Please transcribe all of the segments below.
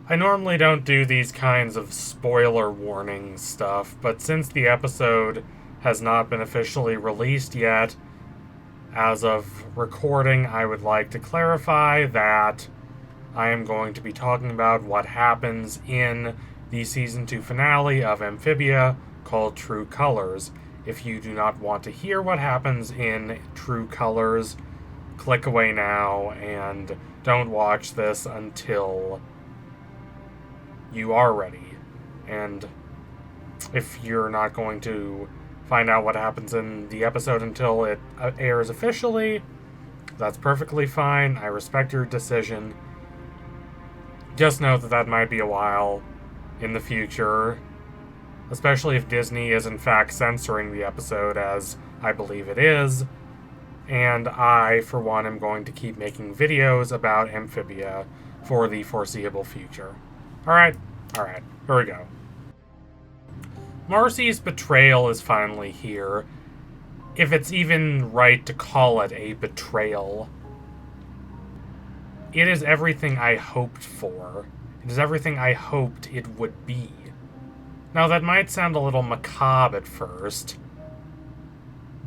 I normally don't do these kinds of spoiler warning stuff, but since the episode has not been officially released yet, as of recording, I would like to clarify that I am going to be talking about what happens in the Season 2 finale of Amphibia called True Colors. If you do not want to hear what happens in True Colors, click away now and don't watch this until you are ready. And if you're not going to find out what happens in the episode until it airs officially, that's perfectly fine. I respect your decision. Just know that that might be a while in the future, especially if Disney is in fact censoring the episode, as I believe it is. And I, for one, am going to keep making videos about Amphibia for the foreseeable future. Alright, here we go. Marcy's betrayal is finally here, if it's even right to call it a betrayal. It is everything I hoped for. It is everything I hoped it would be. Now, that might sound a little macabre at first,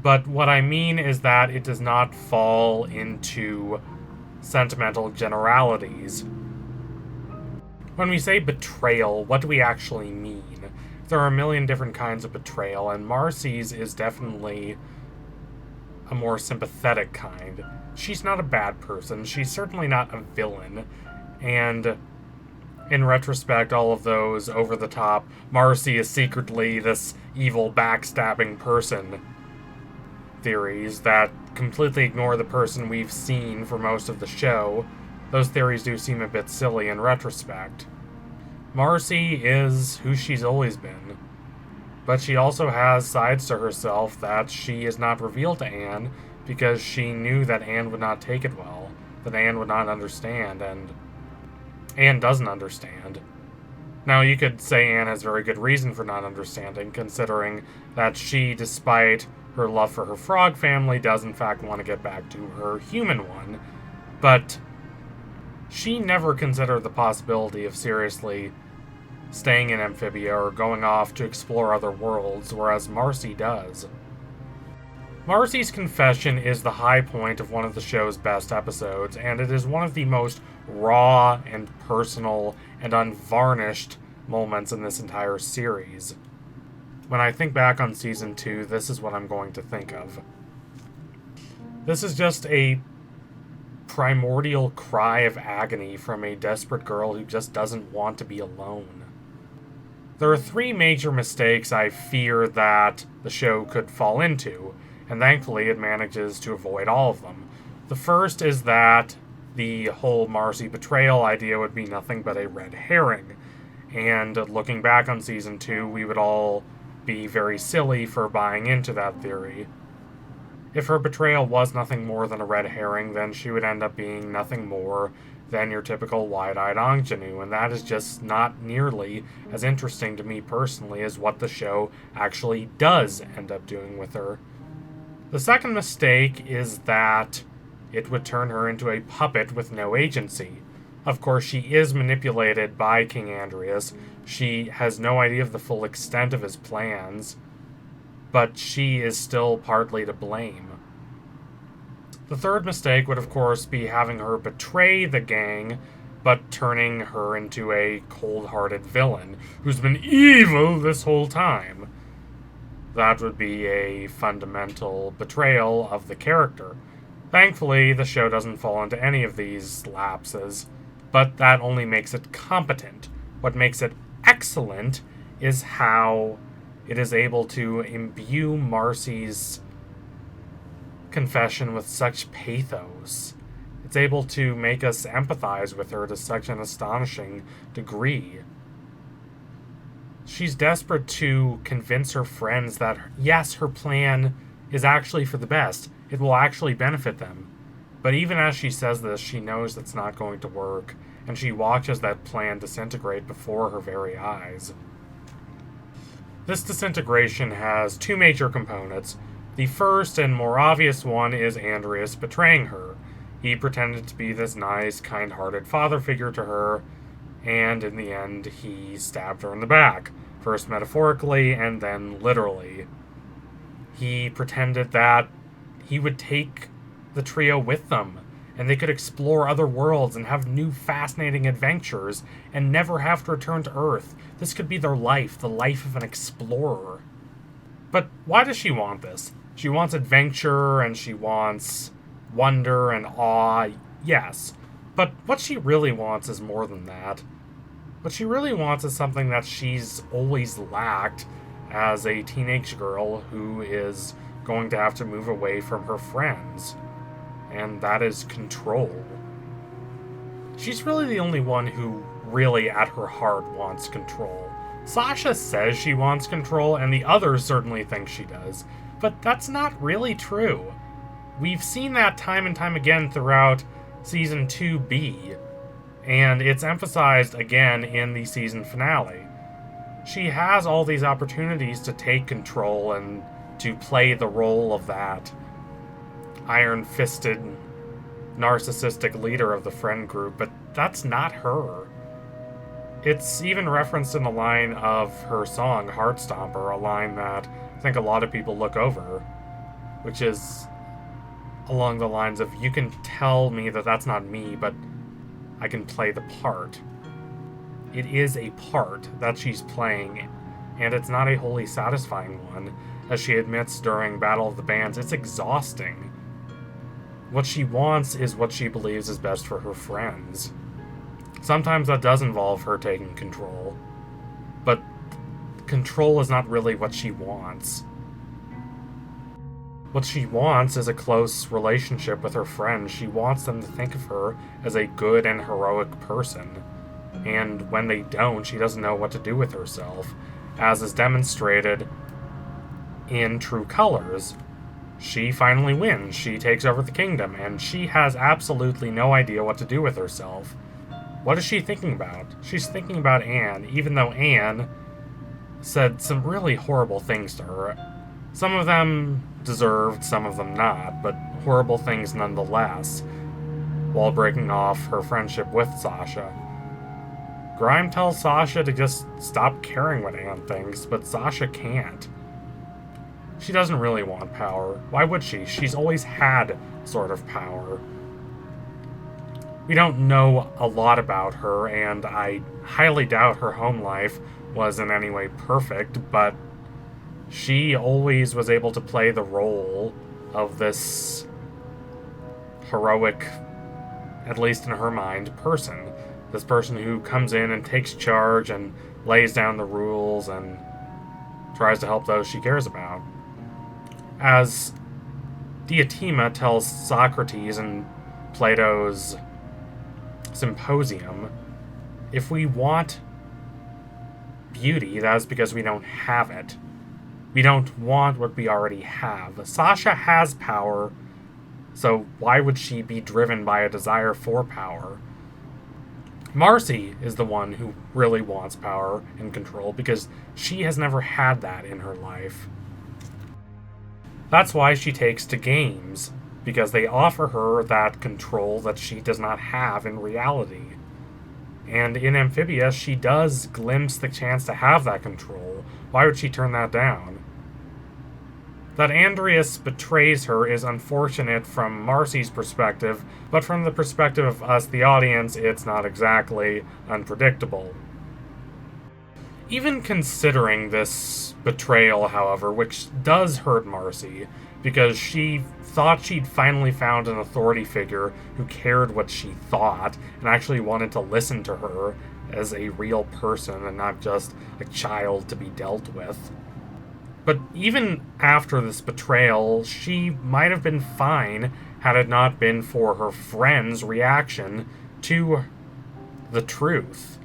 but what I mean is that it does not fall into sentimental generalities. When we say betrayal, what do we actually mean? There are a million different kinds of betrayal, and Marcy's is definitely a more sympathetic kind. She's not a bad person. She's certainly not a villain. And in retrospect, all of those over-the-top, Marcy is secretly this evil backstabbing person theories that completely ignore the person we've seen for most of the show, those theories do seem a bit silly in retrospect. Marcy is who she's always been, but she also has sides to herself that she has not revealed to Anne because she knew that Anne would not take it well, that Anne would not understand, and Anne doesn't understand. Now, you could say Anne has very good reason for not understanding, considering that she, despite her love for her frog family, does in fact want to get back to her human one, but she never considered the possibility of seriously staying in Amphibia or going off to explore other worlds, whereas Marcy does. Marcy's confession is the high point of one of the show's best episodes, and it is one of the most raw and personal and unvarnished moments in this entire series. When I think back on Season 2, this is what I'm going to think of. This is just a primordial cry of agony from a desperate girl who just doesn't want to be alone. There are three major mistakes I fear that the show could fall into, and thankfully it manages to avoid all of them. The first is that the whole Marcy betrayal idea would be nothing but a red herring, and looking back on Season 2, we would all be very silly for buying into that theory. If her betrayal was nothing more than a red herring, then she would end up being nothing more than your typical wide-eyed ingenue, and that is just not nearly as interesting to me personally as what the show actually does end up doing with her. The second mistake is that it would turn her into a puppet with no agency. Of course, she is manipulated by King Andrias. She has no idea of the full extent of his plans, but she is still partly to blame. The third mistake would, of course, be having her betray the gang, but turning her into a cold-hearted villain who's been evil this whole time. That would be a fundamental betrayal of the character. Thankfully, the show doesn't fall into any of these lapses, but that only makes it competent. What makes it excellent is how it is able to imbue Marcy's confession with such pathos. It's able to make us empathize with her to such an astonishing degree. She's desperate to convince her friends that, yes, her plan is actually for the best. It will actually benefit them. But even as she says this, she knows that's not going to work, and she watches that plan disintegrate before her very eyes. This disintegration has two major components. The first and more obvious one is Andrias betraying her. He pretended to be this nice, kind-hearted father figure to her, and in the end, he stabbed her in the back. First metaphorically, and then literally. He pretended that he would take the trio with them, and they could explore other worlds and have new fascinating adventures, and never have to return to Earth. This could be their life, the life of an explorer. But why does she want this? She wants adventure, and she wants wonder and awe, yes. But what she really wants is more than that. What she really wants is something that she's always lacked as a teenage girl who is going to have to move away from her friends. And that is control. She's really the only one who really at her heart wants control. Sasha says she wants control, and the others certainly think she does. But that's not really true. We've seen that time and time again throughout Season 2B, and it's emphasized again in the season finale. She has all these opportunities to take control and to play the role of that iron-fisted, narcissistic leader of the friend group, but that's not her. It's even referenced in the line of her song, Heartstomper, a line that I think a lot of people look over, which is along the lines of, you can tell me that that's not me, but I can play the part. It is a part that she's playing, and it's not a wholly satisfying one. As she admits during Battle of the Bands, it's exhausting. What she wants is what she believes is best for her friends. Sometimes that does involve her taking control, but control is not really what she wants. What she wants is a close relationship with her friends. She wants them to think of her as a good and heroic person. And when they don't, she doesn't know what to do with herself. As is demonstrated in True Colors, she finally wins. She takes over the kingdom, and she has absolutely no idea what to do with herself. What is she thinking about? She's thinking about Anne, even though Anne said some really horrible things to her. Some of them deserved, some of them not, but horrible things nonetheless, while breaking off her friendship with Sasha. Grime tells Sasha to just stop caring what Anne thinks, but Sasha can't. She doesn't really want power. Why would she? She's always had sort of power. We don't know a lot about her, and I highly doubt her home life was in any way perfect, but she always was able to play the role of this heroic, at least in her mind, person. This person who comes in and takes charge and lays down the rules and tries to help those she cares about. As Diotima tells Socrates in Plato's Symposium, if we want beauty, that is because we don't have it. We don't want what we already have. Sasha has power, so why would she be driven by a desire for power? Marcy is the one who really wants power and control because she has never had that in her life. That's why she takes to games, because they offer her that control that she does not have in reality. And in Amphibia, she does glimpse the chance to have that control. Why would she turn that down? That Andrias betrays her is unfortunate from Marcy's perspective, but from the perspective of us, the audience, it's not exactly unpredictable. Even considering this betrayal, however, which does hurt Marcy, because she thought she'd finally found an authority figure who cared what she thought and actually wanted to listen to her as a real person and not just a child to be dealt with. But even after this betrayal, she might have been fine had it not been for her friend's reaction to the truth.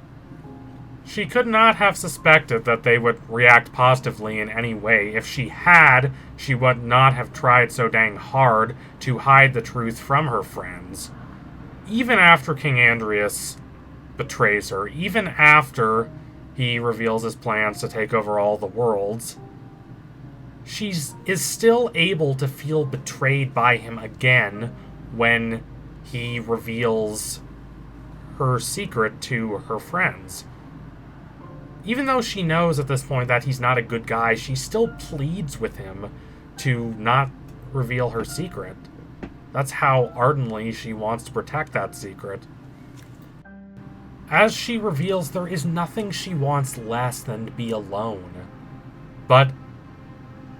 She could not have suspected that they would react positively in any way. If she had, she would not have tried so dang hard to hide the truth from her friends. Even after King Andrias betrays her, even after he reveals his plans to take over all the worlds, she is still able to feel betrayed by him again when he reveals her secret to her friends. Even though she knows at this point that he's not a good guy, she still pleads with him to not reveal her secret. That's how ardently she wants to protect that secret. As she reveals, there is nothing she wants less than to be alone. But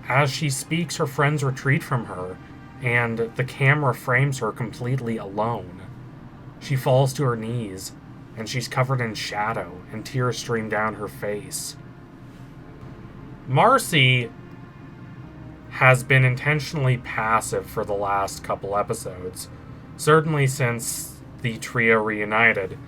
as she speaks, her friends retreat from her, and the camera frames her completely alone. She falls to her knees, and she's covered in shadow, and tears stream down her face. Marcy has been intentionally passive for the last couple episodes. Certainly since the trio reunited,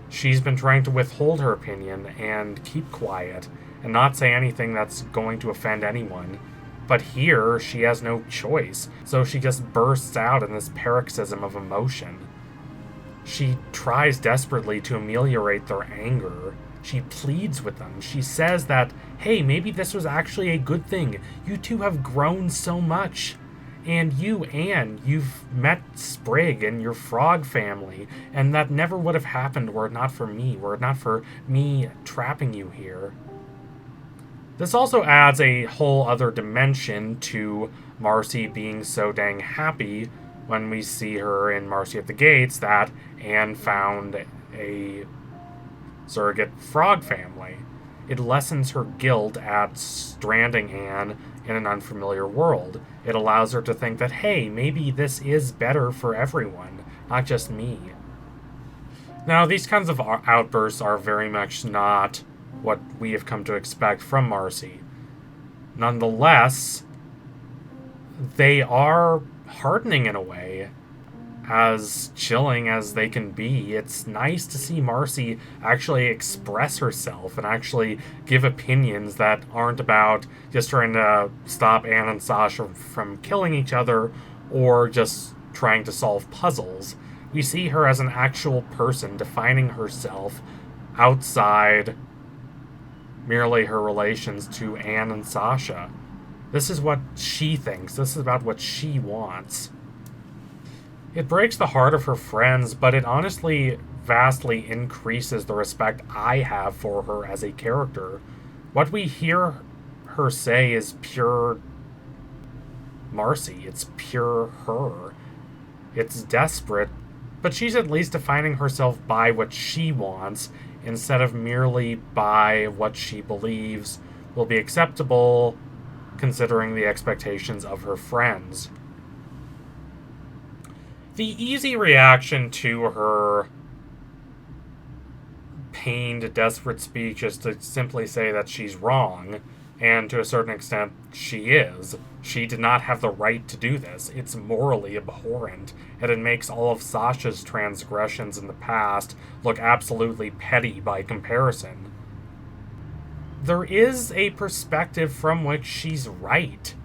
she's been trying to withhold her opinion and keep quiet, and not say anything that's going to offend anyone. But here, she has no choice, so she just bursts out in this paroxysm of emotion. She tries desperately to ameliorate their anger. She pleads with them. She says that, hey, maybe this was actually a good thing. You two have grown so much. And you, Anne, you've met Sprig and your frog family, and that never would have happened were it not for me, were it not for me trapping you here. This also adds a whole other dimension to Marcy being so dang happy when we see her in Marcy at the Gates that Anne found a surrogate frog family. It lessens her guilt at stranding Anne in an unfamiliar world. It allows her to think that, hey, maybe this is better for everyone, not just me. Now, these kinds of outbursts are very much not what we have come to expect from Marcy. Nonetheless, they are heartening in a way. As chilling as they can be, it's nice to see Marcy actually express herself and actually give opinions that aren't about just trying to stop Anne and Sasha from killing each other or just trying to solve puzzles. We see her as an actual person defining herself outside merely her relations to Anne and Sasha. This is what she thinks. This is about what she wants. It breaks the heart of her friends, but it honestly vastly increases the respect I have for her as a character. What we hear her say is pure Marcy. It's pure her. It's desperate, but she's at least defining herself by what she wants instead of merely by what she believes will be acceptable considering the expectations of her friends. The easy reaction to her pained, desperate speech is to simply say that she's wrong, and to a certain extent, she is. She did not have the right to do this. It's morally abhorrent, and it makes all of Sasha's transgressions in the past look absolutely petty by comparison. There is a perspective from which she's right.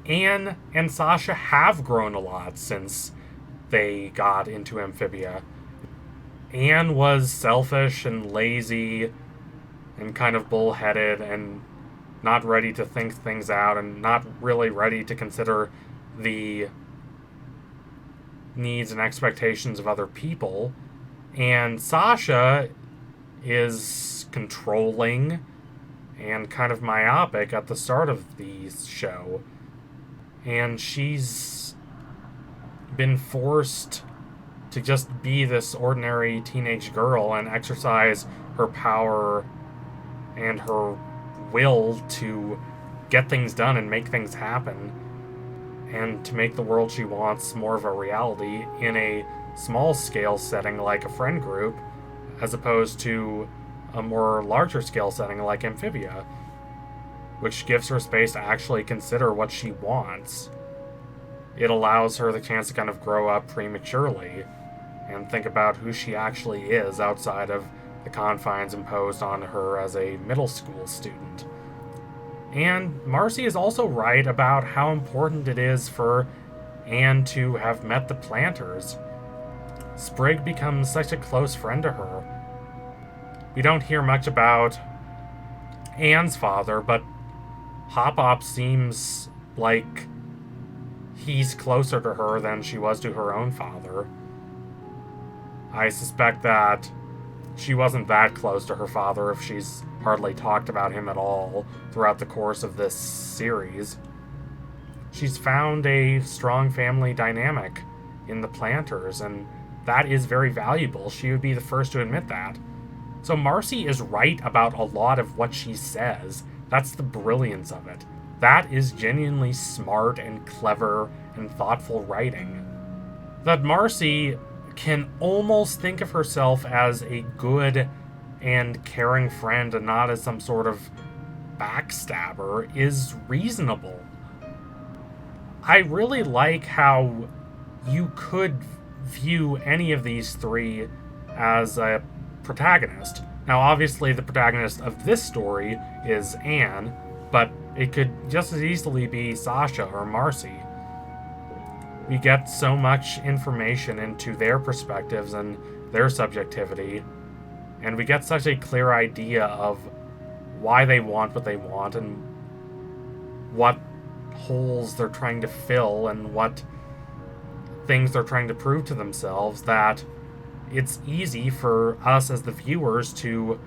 Anne and Sasha have grown a lot since they got into Amphibia. Anne was selfish and lazy and kind of bullheaded and not ready to think things out and not really ready to consider the needs and expectations of other people. And Sasha is controlling and kind of myopic at the start of the show. And she's been forced to just be this ordinary teenage girl and exercise her power and her will to get things done and make things happen and to make the world she wants more of a reality in a small scale setting like a friend group as opposed to a more larger scale setting like Amphibia, which gives her space to actually consider what she wants. It allows her the chance to kind of grow up prematurely and think about who she actually is outside of the confines imposed on her as a middle school student. And Marcy is also right about how important it is for Anne to have met the Planters. Sprig becomes such a close friend to her. We don't hear much about Anne's father, but Hop-Hop seems like he's closer to her than she was to her own father. I suspect that she wasn't that close to her father if she's hardly talked about him at all throughout the course of this series. She's found a strong family dynamic in the planters, and that is very valuable. She would be the first to admit that. So Marcy is right about a lot of what she says. That's the brilliance of it. That is genuinely smart and clever and thoughtful writing. That Marcy can almost think of herself as a good and caring friend and not as some sort of backstabber is reasonable. I really like how you could view any of these three as a protagonist. Now, obviously, the protagonist of this story is Anne, but it could just as easily be Sasha or Marcy. We get so much information into their perspectives and their subjectivity, and we get such a clear idea of why they want what they want and what holes they're trying to fill and what things they're trying to prove to themselves, that it's easy for us as the viewers to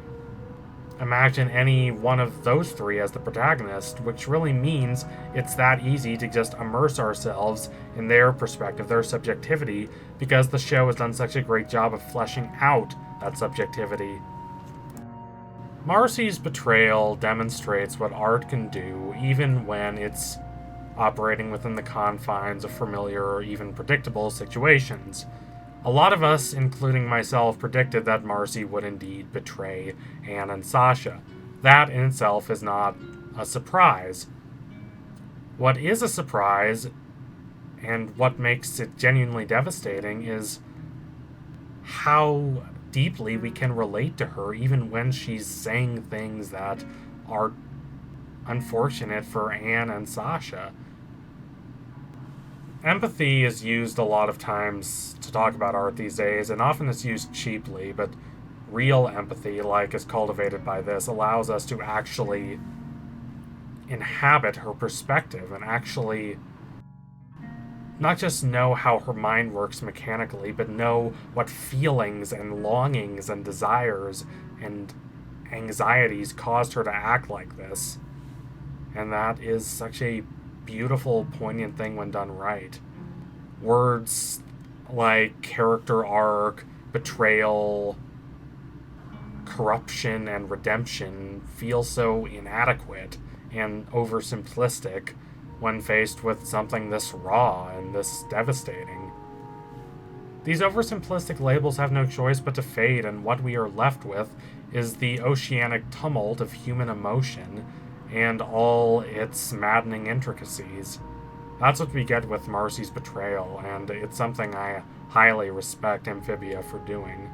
imagine any one of those three as the protagonist, which really means it's that easy to just immerse ourselves in their perspective, their subjectivity, because the show has done such a great job of fleshing out that subjectivity. Marcy's betrayal demonstrates what art can do, even when it's operating within the confines of familiar or even predictable situations. A lot of us, including myself, predicted that Marcy would indeed betray Anne and Sasha. That in itself is not a surprise. What is a surprise, and what makes it genuinely devastating, is how deeply we can relate to her even when she's saying things that are unfortunate for Anne and Sasha. Empathy is used a lot of times to talk about art these days, and often it's used cheaply, but real empathy, like is cultivated by this, allows us to actually inhabit her perspective and actually not just know how her mind works mechanically, but know what feelings and longings and desires and anxieties caused her to act like this. And that is such a beautiful, poignant thing when done right. Words like character arc, betrayal, corruption, and redemption feel so inadequate and oversimplistic when faced with something this raw and this devastating. These oversimplistic labels have no choice but to fade, and what we are left with is the oceanic tumult of human emotion and all its maddening intricacies. That's what we get with Marcy's betrayal, and it's something I highly respect Amphibia for doing.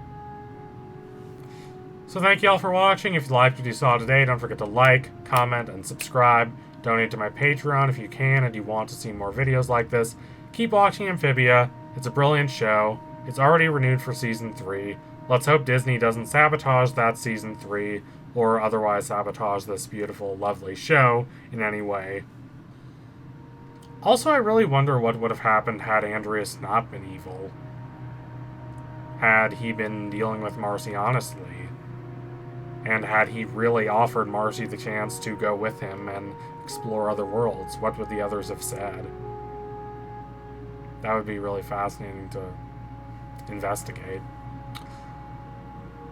So thank you all for watching. If you liked what you saw today, don't forget to like, comment, and subscribe. Donate to my Patreon if you can and you want to see more videos like this. Keep watching Amphibia. It's a brilliant show. It's already renewed for Season 3. Let's hope Disney doesn't sabotage that Season 3 or otherwise sabotage this beautiful, lovely show in any way. Also, I really wonder what would have happened had Andrias not been evil. Had he been dealing with Marcy honestly. And had he really offered Marcy the chance to go with him and explore other worlds, what would the others have said? That would be really fascinating to investigate.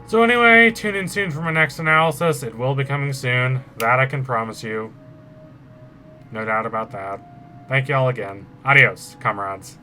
So anyway, tune in soon for my next analysis. It will be coming soon. That I can promise you. No doubt about that. Thank you all again. Adios, comrades.